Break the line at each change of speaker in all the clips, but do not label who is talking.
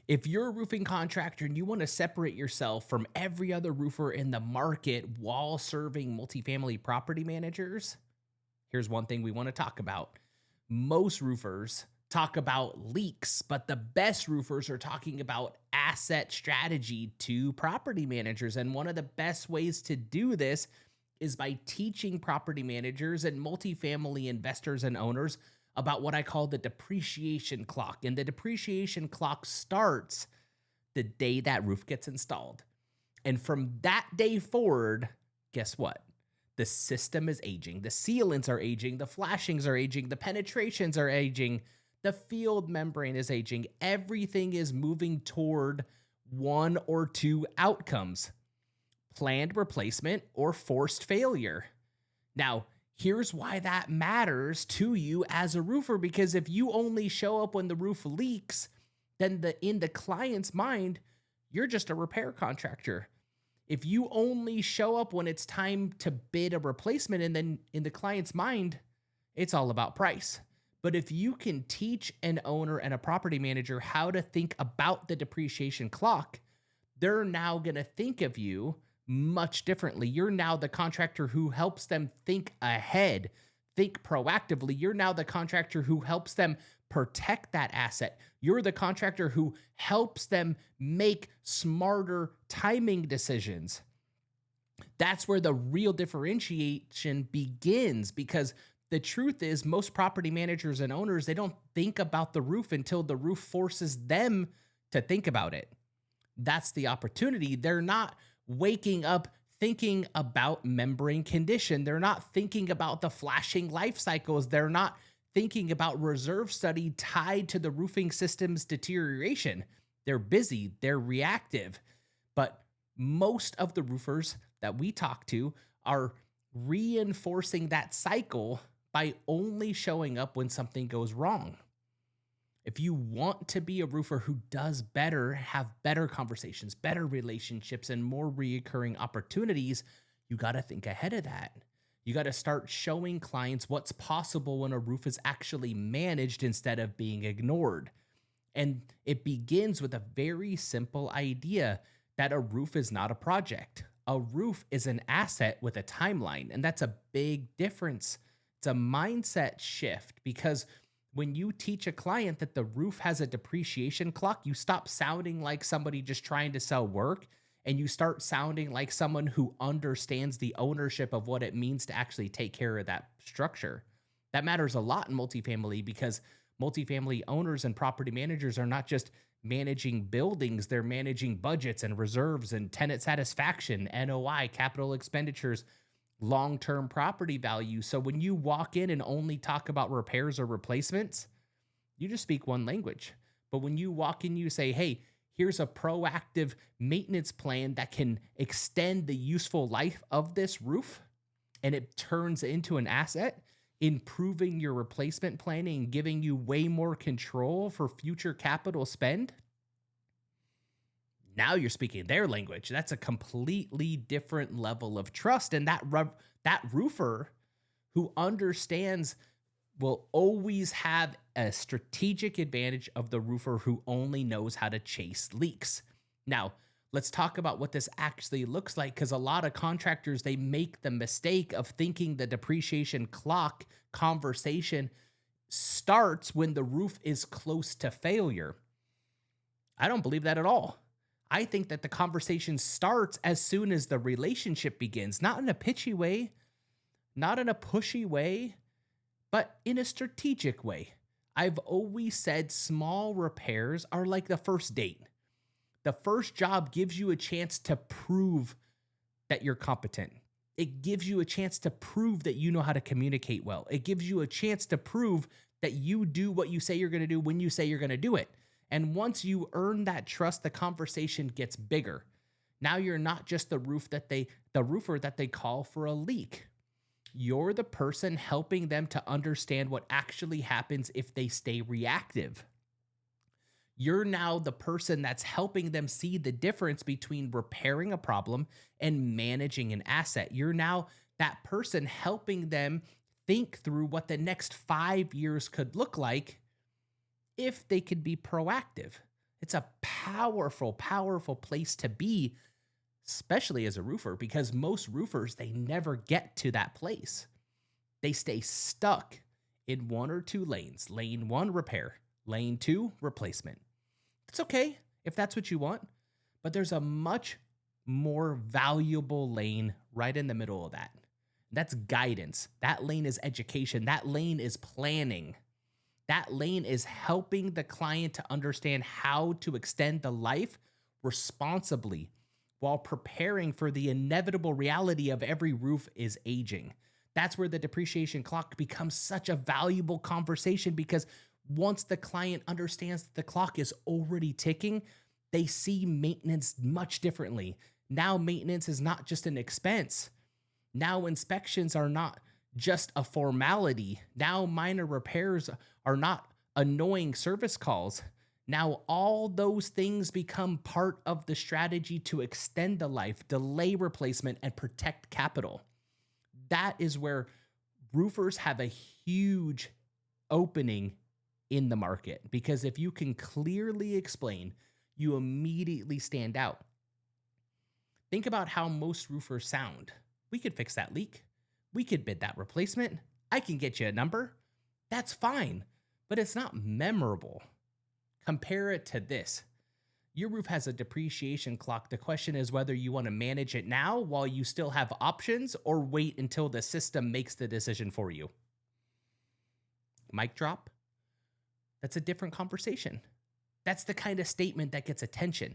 If you're a roofing contractor and you want to separate yourself from every other roofer in the market while serving multifamily property managers, here's one thing we want to talk about. Most roofers talk about leaks, but the best roofers are talking about asset strategy to property managers. And one of the best ways to do this is by teaching property managers and multifamily investors and owners about what I call the depreciation clock. And the depreciation clock starts the day that roof gets installed. And from that day forward, guess what? The system is aging. The sealants are aging. The flashings are aging. The penetrations are aging. The field membrane is aging. Everything is moving toward one or two outcomes: planned replacement or forced failure. Now, here's why that matters to you as a roofer, because if you only show up when the roof leaks, then in the client's mind, you're just a repair contractor. If you only show up when it's time to bid a replacement, and then in the client's mind, it's all about price. But if you can teach an owner and a property manager how to think about the depreciation clock, they're now going to think of you much differently. You're now the contractor who helps them think ahead, think proactively. You're now the contractor who helps them protect that asset. You're the contractor who helps them make smarter timing decisions. That's where the real differentiation begins, because the truth is most property managers and owners, they don't think about the roof until the roof forces them to think about it. That's the opportunity. They're not waking up thinking about membrane condition. They're not thinking about the flashing life cycles. They're not thinking about reserve study tied to the roofing system's deterioration. They're busy, they're reactive. But most of the roofers that we talk to are reinforcing that cycle by only showing up when something goes wrong. If you want to be a roofer who does better, have better conversations, better relationships, and more reoccurring opportunities, you got to think ahead of that. You got to start showing clients what's possible when a roof is actually managed instead of being ignored. And it begins with a very simple idea that a roof is not a project. A roof is an asset with a timeline, and that's a big difference. It's a mindset shift, because when you teach a client that the roof has a depreciation clock, you stop sounding like somebody just trying to sell work, and you start sounding like someone who understands the ownership of what it means to actually take care of that structure. That matters a lot in multifamily, because multifamily owners and property managers are not just managing buildings, they're managing budgets and reserves and tenant satisfaction, NOI, capital expenditures, long-term property value. So when you walk in and only talk about repairs or replacements, you just speak one language. But when you walk in, you say, hey, here's a proactive maintenance plan that can extend the useful life of this roof, and it turns into an asset, improving your replacement planning and giving you way more control for future capital spend. Now you're speaking their language. That's a completely different level of trust. And that roofer who understands will always have a strategic advantage of the roofer who only knows how to chase leaks. Now, let's talk about what this actually looks like, because a lot of contractors, they make the mistake of thinking the depreciation clock conversation starts when the roof is close to failure. I don't believe that at all. I think that the conversation starts as soon as the relationship begins, not in a pitchy way, not in a pushy way, but in a strategic way. I've always said small repairs are like the first date. The first job gives you a chance to prove that you're competent. It gives you a chance to prove that you know how to communicate well. It gives you a chance to prove that you do what you say you're going to do when you say you're going to do it. And once you earn that trust, the conversation gets bigger. Now you're not just the roofer that they call for a leak. You're the person helping them to understand what actually happens if they stay reactive. You're now the person that's helping them see the difference between repairing a problem and managing an asset. You're now that person helping them think through what the next 5 years could look like if they could be proactive. It's a powerful, powerful place to be, especially as a roofer, because most roofers, they never get to that place. They stay stuck in one or two lanes. Lane one, repair. Lane two, replacement. It's okay if that's what you want, but there's a much more valuable lane right in the middle of that. That's guidance. That lane is education. That lane is planning. That lane is helping the client to understand how to extend the life responsibly while preparing for the inevitable reality of every roof is aging. That's where the depreciation clock becomes such a valuable conversation because once the client understands that the clock is already ticking, they see maintenance much differently. Now, maintenance is not just an expense. Now, inspections are not just a formality. Now, minor repairs are not annoying service calls. Now, all those things become part of the strategy to extend the life, delay replacement, and protect capital. That is where roofers have a huge opening in the market because if you can clearly explain, you immediately stand out. Think about how most roofers sound. We could fix that leak. We could bid that replacement. I can get you a number. That's fine, but it's not memorable. Compare it to this. Your roof has a depreciation clock. The question is whether you want to manage it now while you still have options or wait until the system makes the decision for you. Mic drop? That's a different conversation. That's the kind of statement that gets attention.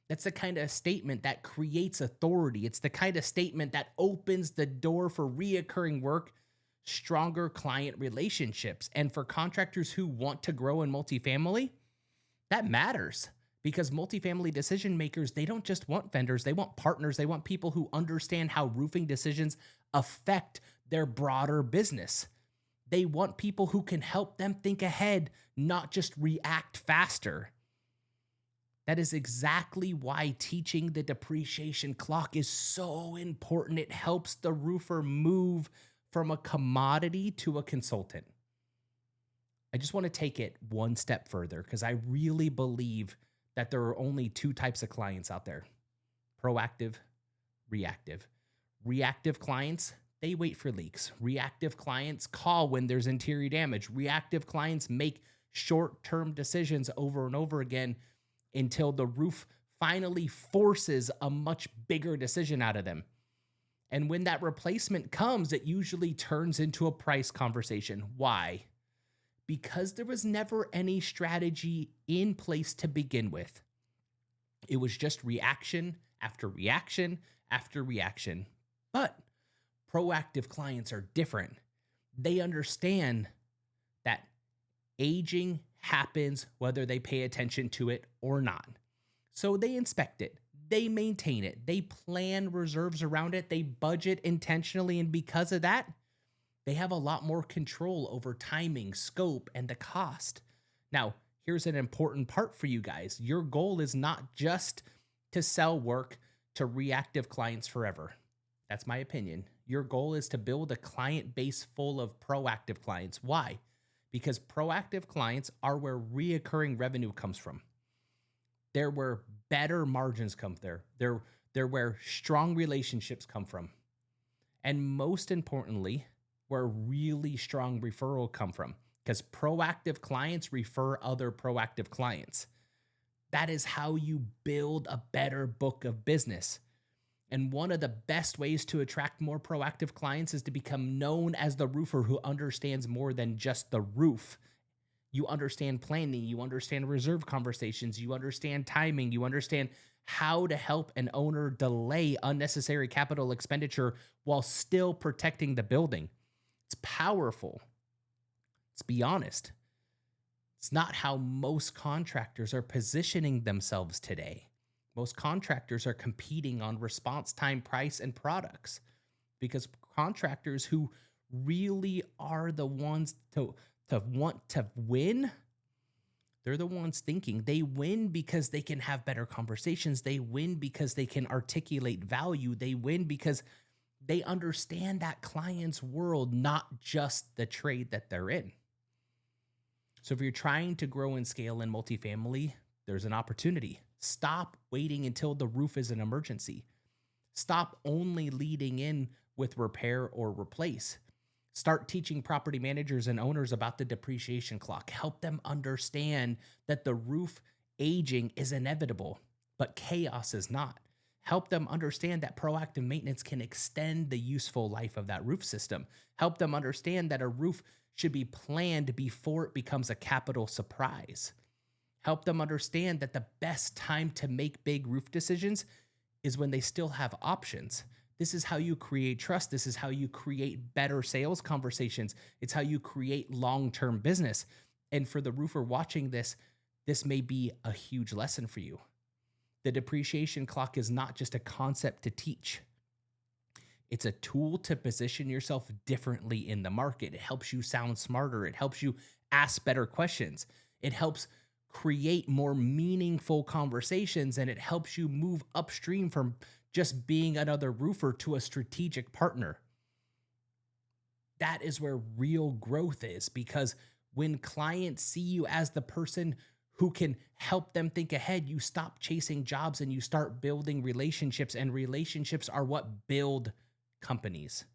That's the kind of statement that creates authority. It's the kind of statement that opens the door for reoccurring work, stronger client relationships. And for contractors who want to grow in multifamily, that matters because multifamily decision makers, they don't just want vendors, they want partners, they want people who understand how roofing decisions affect their broader business. They want people who can help them think ahead, not just react faster. That is exactly why teaching the depreciation clock is so important. It helps the roofer move from a commodity to a consultant. I just want to take it one step further because I really believe that there are only two types of clients out there: proactive, reactive. Reactive clients, they wait for leaks. Reactive clients call when there's interior damage. Reactive clients make short-term decisions over and over again until the roof finally forces a much bigger decision out of them. And when that replacement comes, it usually turns into a price conversation. Why? Because there was never any strategy in place to begin with. It was just reaction after reaction after reaction. But proactive clients are different. They understand that aging happens whether they pay attention to it or not. So they inspect it, they maintain it, they plan reserves around it, they budget intentionally, and because of that, they have a lot more control over timing, scope, and the cost. Now, here's an important part for you guys. Your goal is not just to sell work to reactive clients forever. That's my opinion. Your goal is to build a client base full of proactive clients. Why? Because proactive clients are where reoccurring revenue comes from. They're where better margins come there. They're where strong relationships come from. And most importantly, where really strong referral come from. Because proactive clients refer other proactive clients. That is how you build a better book of business. And one of the best ways to attract more proactive clients is to become known as the roofer who understands more than just the roof. You understand planning, you understand reserve conversations, you understand timing, you understand how to help an owner delay unnecessary capital expenditure while still protecting the building. It's powerful. Let's be honest. It's not how most contractors are positioning themselves today. Most contractors are competing on response time, price, and products because contractors who really are the ones to want to win, they're the ones thinking. They win because they can have better conversations. They win because they can articulate value. They win because they understand that client's world, not just the trade that they're in. So if you're trying to grow and scale in multifamily, there's an opportunity. Stop waiting until the roof is an emergency. Stop only leading in with repair or replace. Start teaching property managers and owners about the depreciation clock. Help them understand that the roof aging is inevitable, but chaos is not. Help them understand that proactive maintenance can extend the useful life of that roof system. Help them understand that a roof should be planned before it becomes a capital surprise. Help them understand that the best time to make big roof decisions is when they still have options. This is how you create trust. This is how you create better sales conversations. It's how you create long term business. And for the roofer watching this, this may be a huge lesson for you. The depreciation clock is not just a concept to teach, it's a tool to position yourself differently in the market. It helps you sound smarter, it helps you ask better questions, it helps create more meaningful conversations, and it helps you move upstream from just being another roofer to a strategic partner. That is where real growth is, because when clients see you as the person who can help them think ahead, you stop chasing jobs and you start building relationships, and relationships are what build companies.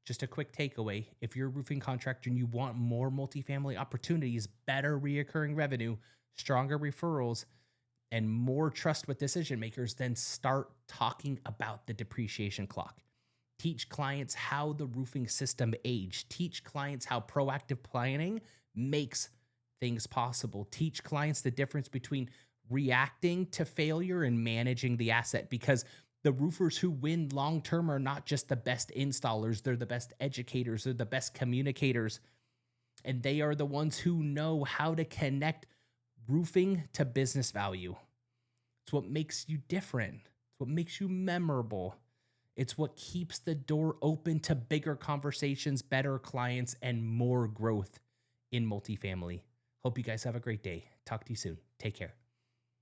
Just a quick takeaway: if you're a roofing contractor and you want more multifamily opportunities, better reoccurring revenue, stronger referrals, and more trust with decision makers, then start talking about the depreciation clock. Teach clients how the roofing system aged. Teach clients how proactive planning makes things possible. Teach clients the difference between reacting to failure and managing the asset, because the roofers who win long term are not just the best installers, they're the best educators, they're the best communicators, and they are the ones who know how to connect roofing to business value. It's what makes you different, it's what makes you memorable. It's what keeps the door open to bigger conversations, better clients, and more growth in multifamily. Hope you guys have a great day. Talk to you soon. Take care.